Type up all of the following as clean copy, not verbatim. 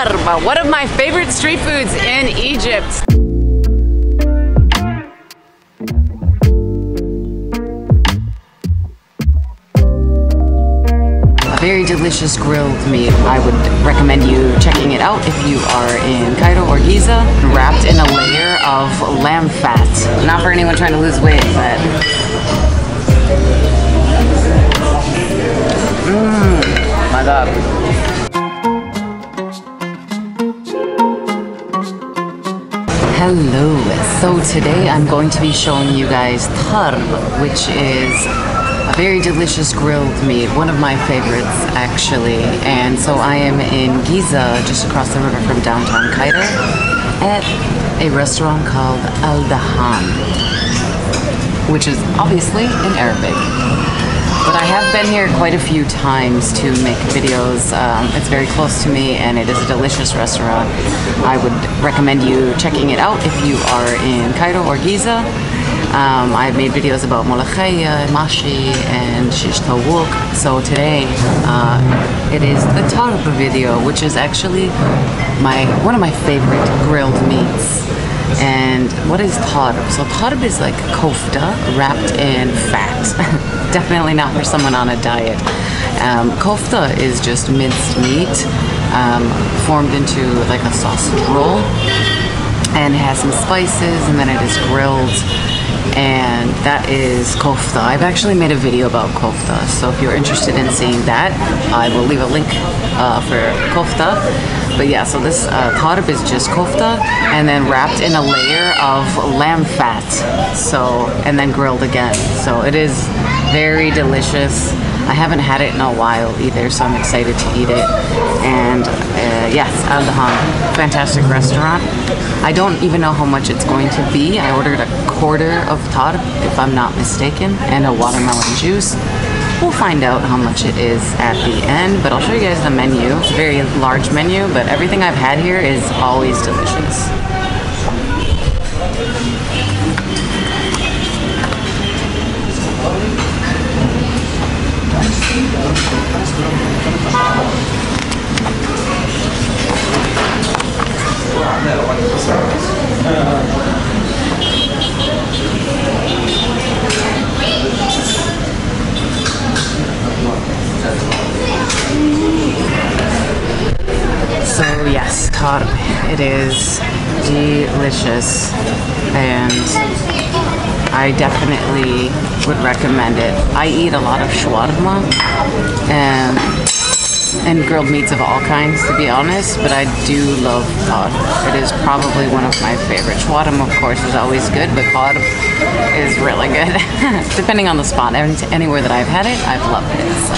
Tarb, one of my favorite street foods in Egypt. Very delicious grilled meat. I would recommend you checking it out if you are in Cairo or Giza. Wrapped in a layer of lamb fat. Not for anyone trying to lose weight, but my God. Hello. So today I'm going to be showing you guys Tarb, which is a very delicious grilled meat, one of my favorites actually. And so I am in Giza, just across the river from downtown Cairo, at a restaurant called Dahan, which is obviously in Arabic. But I have been here quite a few times to make videos. It's very close to me and it is a delicious restaurant. I would recommend you checking it out if you are in Cairo or Giza. I've made videos about molokhaya, mashi, and shish tawuk. So today it is the Tarb video, which is actually one of my favorite grilled meats. And what is Tarb? So Tarb is like kofta wrapped in fat. Definitely not for someone on a diet. Kofta is just minced meat formed into like a sausage roll, and it has some spices, and then it is grilled. And that is kofta. I've actually made a video about kofta, so if you're interested in seeing that, I will leave a link for kofta. But yeah, so this tarb is just kofta and then wrapped in a layer of lamb fat, so, and then grilled again. So it is very delicious. I haven't had it in a while either, so I'm excited to eat it. And yes, Dahan, fantastic restaurant. I don't even know how much it's going to be. I ordered a quarter of tarb, if I'm not mistaken, and a watermelon juice. We'll find out how much it is at the end, but I'll show you guys the menu. It's a very large menu, but everything I've had here is always delicious. So yes, tarb. It is delicious, and I definitely would recommend it. I eat a lot of shawarma and grilled meats of all kinds, to be honest, but I do love tarb. It is probably one of my favorites. Shawarma, of course, is always good, but tarb is really good. Depending on the spot. Anywhere that I've had it, I've loved it. So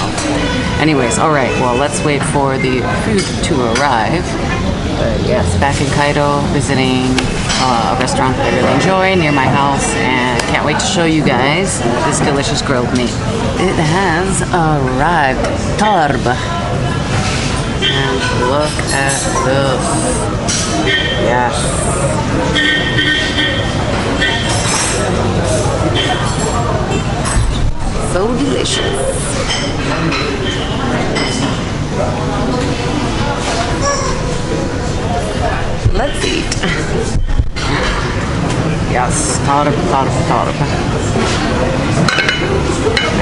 anyways, alright, well, let's wait for the food to arrive. But yes, back in Cairo, visiting a restaurant that I really enjoy near my house, and can't wait to show you guys this delicious grilled meat. It has arrived. Tarb. And look at this. Yes. So delicious. Let's eat. Yes, tarb.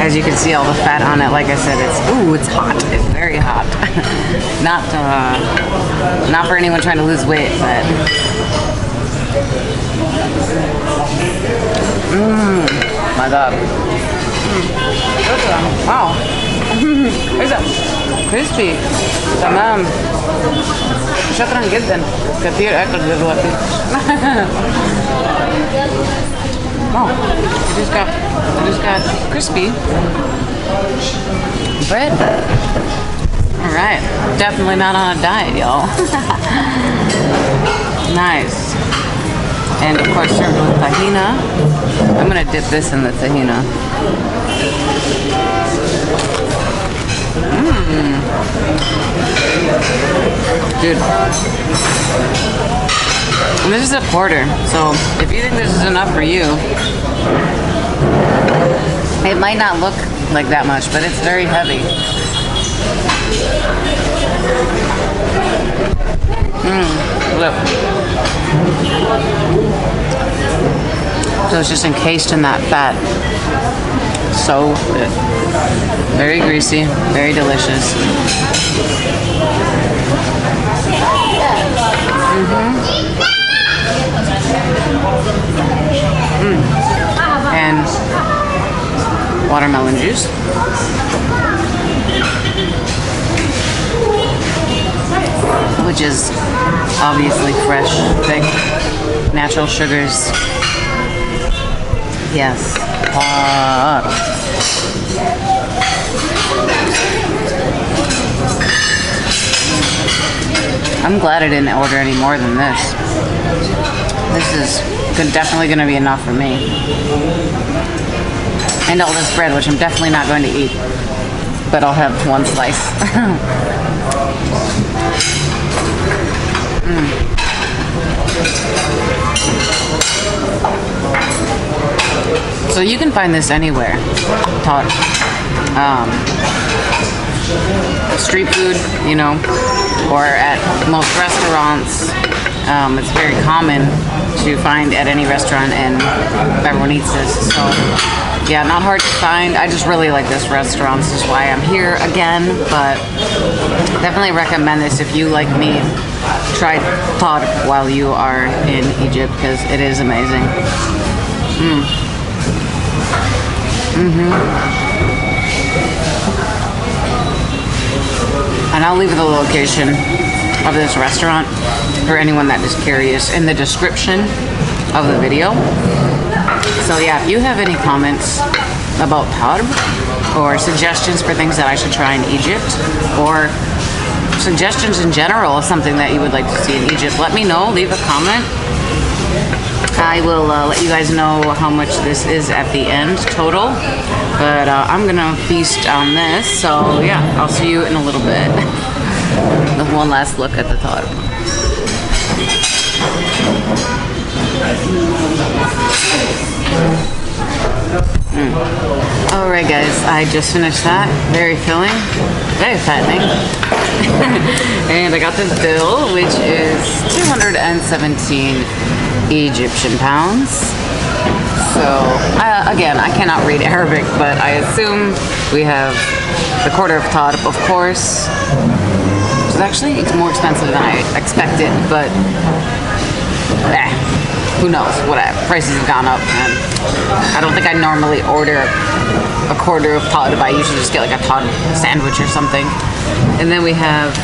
As you can see, all the fat on it, like I said, it's hot. It's very hot. Not for anyone trying to lose weight, but my God. Wow. crispy. تمام. شكرا جدا. كتير أكل دلوقتي. Wow, it just got crispy bread. All right, definitely not on a diet, y'all. Nice. And of course served with tahina. I'm gonna dip this in the tahina. Dude. And this is a quarter, so if you think this is enough for you, it might not look like that much, but it's very heavy. Look. So it's just encased in that fat. So good. Very greasy, very delicious. And watermelon juice. Which is obviously fresh, thick, natural sugars. Yes. I'm glad I didn't order any more than this. This is definitely going to be enough for me. And all this bread, which I'm definitely not going to eat. But I'll have one slice. So you can find this anywhere. Tarb. Street food, you know, or at most restaurants. It's very common to find at any restaurant, and everyone eats this. So yeah, not hard to find. I just really like this restaurant. This is why I'm here again. But definitely recommend this if you, like me, try Tarb while you are in Egypt, because it is amazing. And I'll leave the location of this restaurant for anyone that is curious in the description of the video. So yeah, if you have any comments about Tarb or suggestions for things that I should try in Egypt, or suggestions in general of something that you would like to see in Egypt, let me know. Leave a comment. I will let you guys know how much this is at the end total, but I'm gonna feast on this, so yeah, I'll see you in a little bit. One last look at the Tarb. Alright guys, I just finished that. Very filling, very fattening. And I got this bill, which is 217 Egyptian pounds. So again, I cannot read Arabic, but I assume we have the quarter of Tarb, of course. It's actually more expensive than I expected, but who knows? Whatever. Prices have gone up, and I don't think I normally order a quarter of Tarb. I usually just get like a Tarb sandwich or something. And then we have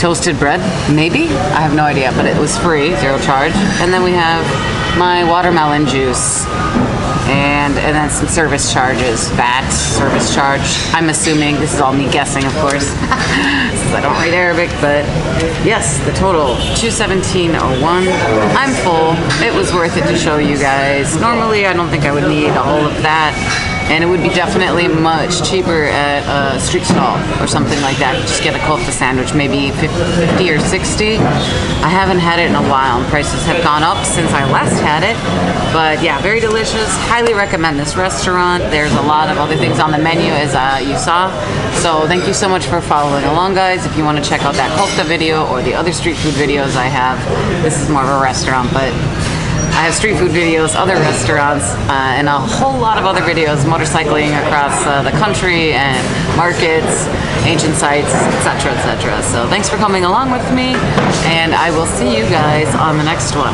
toasted bread, maybe? I have no idea, but it was free, zero charge. And then we have my watermelon juice, and then some service charges, VAT, service charge. I'm assuming, this is all me guessing, of course, since I don't read Arabic, but yes, the total, 217.01. I'm full. It was worth it to show you guys. Normally, I don't think I would need all of that. And it would be definitely much cheaper at a street stall or something like that. Just get a kofta sandwich, maybe 50 or 60. I haven't had it in a while, and prices have gone up since I last had it. But yeah, very delicious. Highly recommend this restaurant. There's a lot of other things on the menu, as you saw. So thank you so much for following along, guys. If you want to check out that kofta video or the other street food videos I have, this is more of a restaurant, but I have street food videos, other restaurants, and a whole lot of other videos, motorcycling across the country and markets, ancient sites, etc., etc. So thanks for coming along with me, and I will see you guys on the next one.